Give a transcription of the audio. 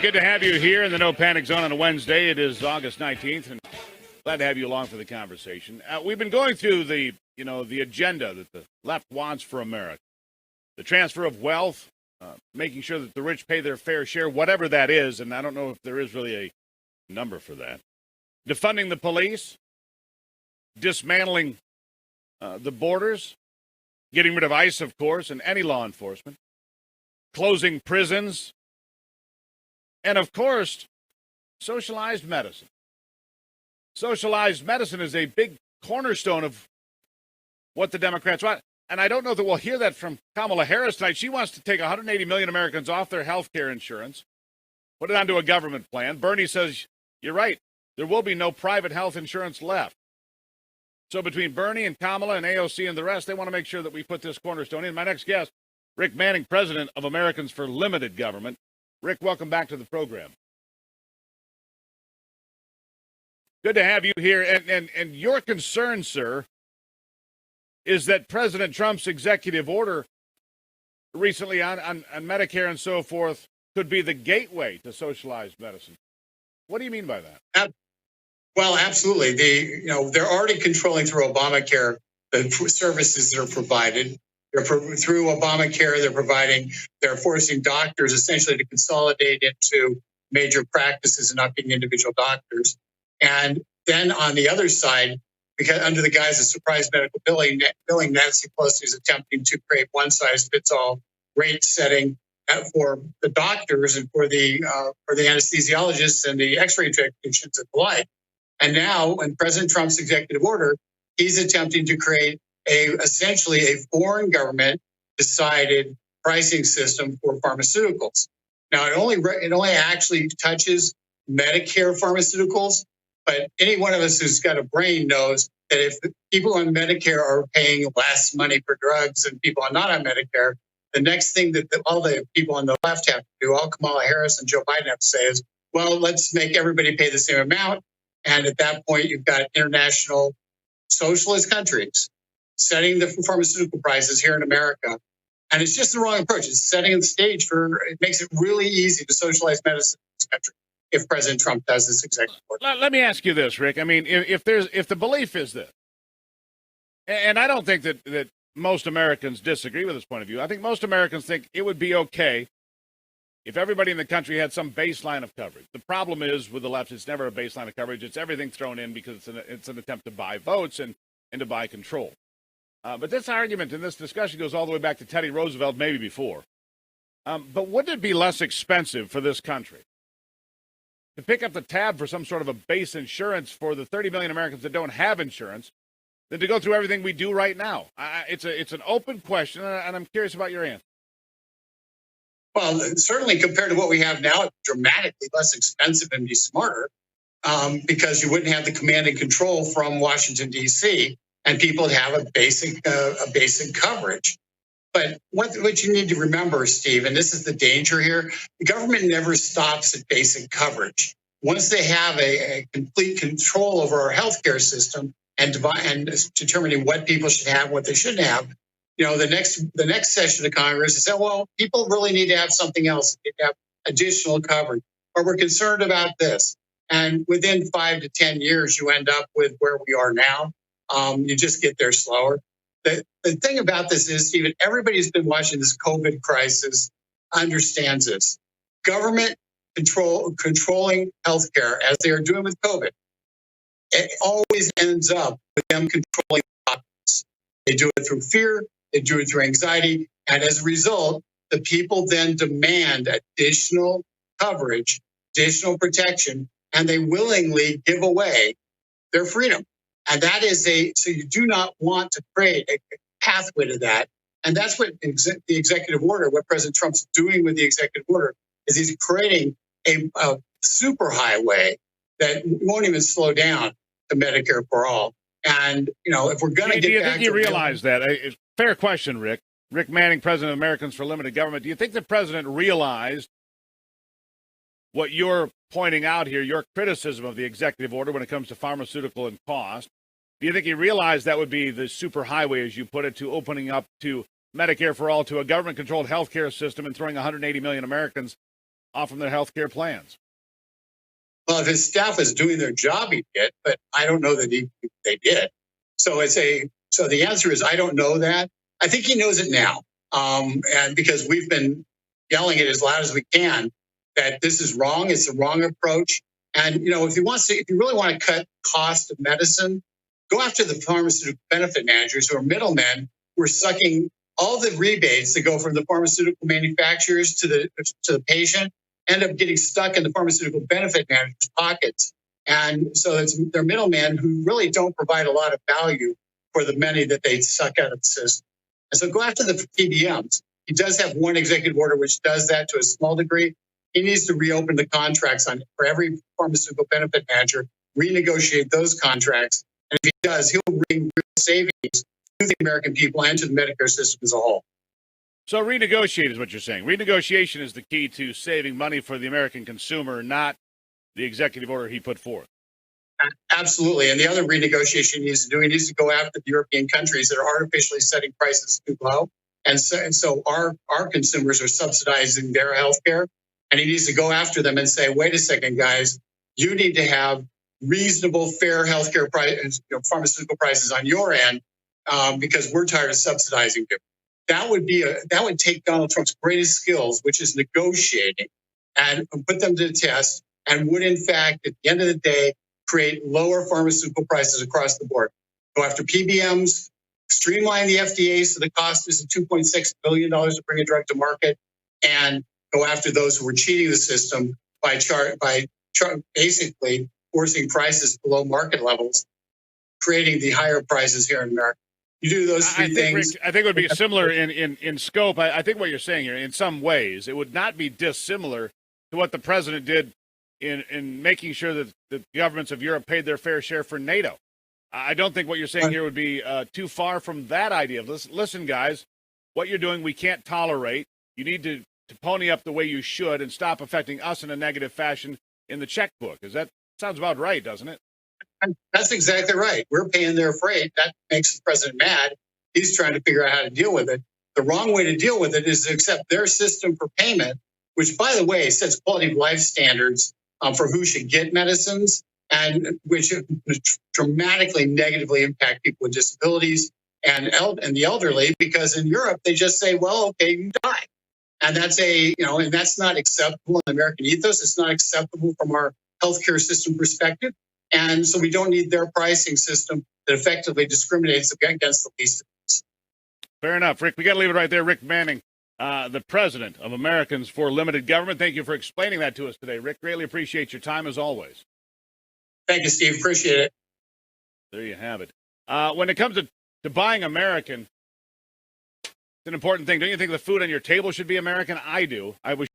good to have you here in the No Panic Zone on a Wednesday. It is August 19th, and glad to have you along for the conversation. We've been going through the agenda that the left wants for America. The transfer of wealth, making sure that the rich pay their fair share, whatever that is, and I don't know if there is really a number for that. Defunding the police, dismantling the borders, getting rid of ICE, of course, and any law enforcement, closing prisons, and, of course, socialized medicine. Socialized medicine is a big cornerstone of what the Democrats want. And I don't know that we'll hear that from Kamala Harris tonight. She wants to take 180 million Americans off their health care insurance, put it onto a government plan. Bernie says, you're right, there will be no private health insurance left. So between Bernie and Kamala and AOC and the rest, they want to make sure that we put this cornerstone in. My next guest, Rick Manning, president of Americans for Limited Government. Rick, welcome back to the program. Good to have you here. And your concern, sir, is that President Trump's executive order recently on Medicare and so forth could be the gateway to socialized medicine. What do you mean by that? Well, absolutely. They're already controlling through Obamacare the services that are provided. Through Obamacare, they're forcing doctors essentially to consolidate into major practices and not being individual doctors. And then on the other side, because under the guise of surprise medical billing, Nancy Pelosi is attempting to create one-size-fits-all rate setting for the doctors and for the anesthesiologists and the X-ray technicians and the like. And now, in President Trump's executive order, he's attempting to create essentially a foreign government decided pricing system for pharmaceuticals. Now, it only actually touches Medicare pharmaceuticals, but any one of us who's got a brain knows that if people on Medicare are paying less money for drugs than people are not on Medicare, the next thing that all the people on the left have to do, all Kamala Harris and Joe Biden have to say is, well, let's make everybody pay the same amount. And at that point, you've got international socialist countries setting the pharmaceutical prices here in America. And it's just the wrong approach. It's setting the stage it makes it really easy to socialize medicine in this country if President Trump does this executive order. Let me ask you this, Rick. I mean, if the belief is this, and I don't think that most Americans disagree with this point of view. I think most Americans think it would be okay if everybody in the country had some baseline of coverage. The problem is with the left, it's never a baseline of coverage. It's everything thrown in because it's an attempt to buy votes and to buy control. But this argument and this discussion goes all the way back to Teddy Roosevelt, maybe before. But wouldn't it be less expensive for this country to pick up the tab for some sort of a base insurance for the 30 million Americans that don't have insurance than to go through everything we do right now? It's an open question, and I'm curious about your answer. Well, certainly compared to what we have now, it's dramatically less expensive and be smarter because you wouldn't have the command and control from Washington, D.C., and people would have a basic coverage. But what you need to remember, Steve, and this is the danger here, the government never stops at basic coverage. Once they have a complete control over our healthcare system and determining what people should have, what they shouldn't have, the next session of Congress is that, well, people really need to have something else. They need to have additional coverage, or we're concerned about this. And within 5 to 10 years, you end up with where we are now. You just get there slower. The thing about this is, Stephen, everybody who's been watching this COVID crisis understands this. Government controlling healthcare, as they are doing with COVID, it always ends up with them controlling doctors. They do it through fear. They do it through anxiety. And as a result, the people then demand additional coverage, additional protection, and they willingly give away their freedom. And that is so you do not want to create a pathway to that. And that's what the executive order, what President Trump's doing with the executive order, is he's creating a super highway that won't even slow down to Medicare for all. And, if we're going to get back to... Do you think you realize that? Fair question, Rick. Rick Manning, president of Americans for Limited Government. Do you think the president realized what you're pointing out here, your criticism of the executive order when it comes to pharmaceutical and cost? Do you think he realized that would be the super highway, as you put it, to opening up to Medicare for all, to a government-controlled healthcare system and throwing 180 million Americans off from their health care plans? Well, if his staff was doing their job, he did, but I don't know that they did. So so the answer is I don't know that. I think he knows it now, and because we've been yelling it as loud as we can that this is wrong, it's the wrong approach. And if you really want to cut cost of medicine, go after the pharmaceutical benefit managers who are middlemen who are sucking all the rebates that go from the pharmaceutical manufacturers to the patient, end up getting stuck in the pharmaceutical benefit managers' pockets. And so they're middlemen who really don't provide a lot of value for the money that they suck out of the system. And so go after the PBMs. He does have one executive order which does that to a small degree. He needs to reopen the contracts for every pharmaceutical benefit manager, renegotiate those contracts. And if he does, he'll bring real savings to the American people and to the Medicare system as a whole. So renegotiate is what you're saying. Renegotiation is the key to saving money for the American consumer, not the executive order he put forth. Absolutely. And the other renegotiation he needs to go after the European countries that are artificially setting prices too low. And so our consumers are subsidizing their health care. And he needs to go after them and say, wait a second, guys, you need to have reasonable, fair health care prices, pharmaceutical prices on your end, because we're tired of subsidizing them. That would take Donald Trump's greatest skills, which is negotiating, and put them to the test, and would, in fact, at the end of the day, create lower pharmaceutical prices across the board. Go after PBMs, streamline the FDA so the cost is $2.6 billion to bring a drug to market, and go after those who are cheating the system by basically forcing prices below market levels, creating the higher prices here in America. You do those three things. Rick, I think it would be similar in scope. I think what you're saying here, in some ways, it would not be dissimilar to what the president did in making sure that the governments of Europe paid their fair share for NATO. I don't think what you're saying here would be too far from that idea. Listen, guys, what you're doing we can't tolerate. You need to pony up the way you should and stop affecting us in a negative fashion in the checkbook. That sounds about right, doesn't it? That's exactly right. We're paying their freight. That makes the president mad. He's trying to figure out how to deal with it. The wrong way to deal with it is to accept their system for payment, which, by the way, sets quality of life standards for who should get medicines, and which dramatically negatively impact people with disabilities and the elderly, because in Europe, they just say, well, okay, you die. And that's and that's not acceptable in the American ethos. It's not acceptable from our healthcare system perspective. And so we don't need their pricing system that effectively discriminates against the least of these. Fair enough. Rick, we got to leave it right there. Rick Manning, the president of Americans for Limited Government. Thank you for explaining that to us today, Rick. Greatly appreciate your time as always. Thank you, Steve. Appreciate it. There you have it. When it comes to buying American, it's an important thing. Don't you think the food on your table should be American? I do. I wish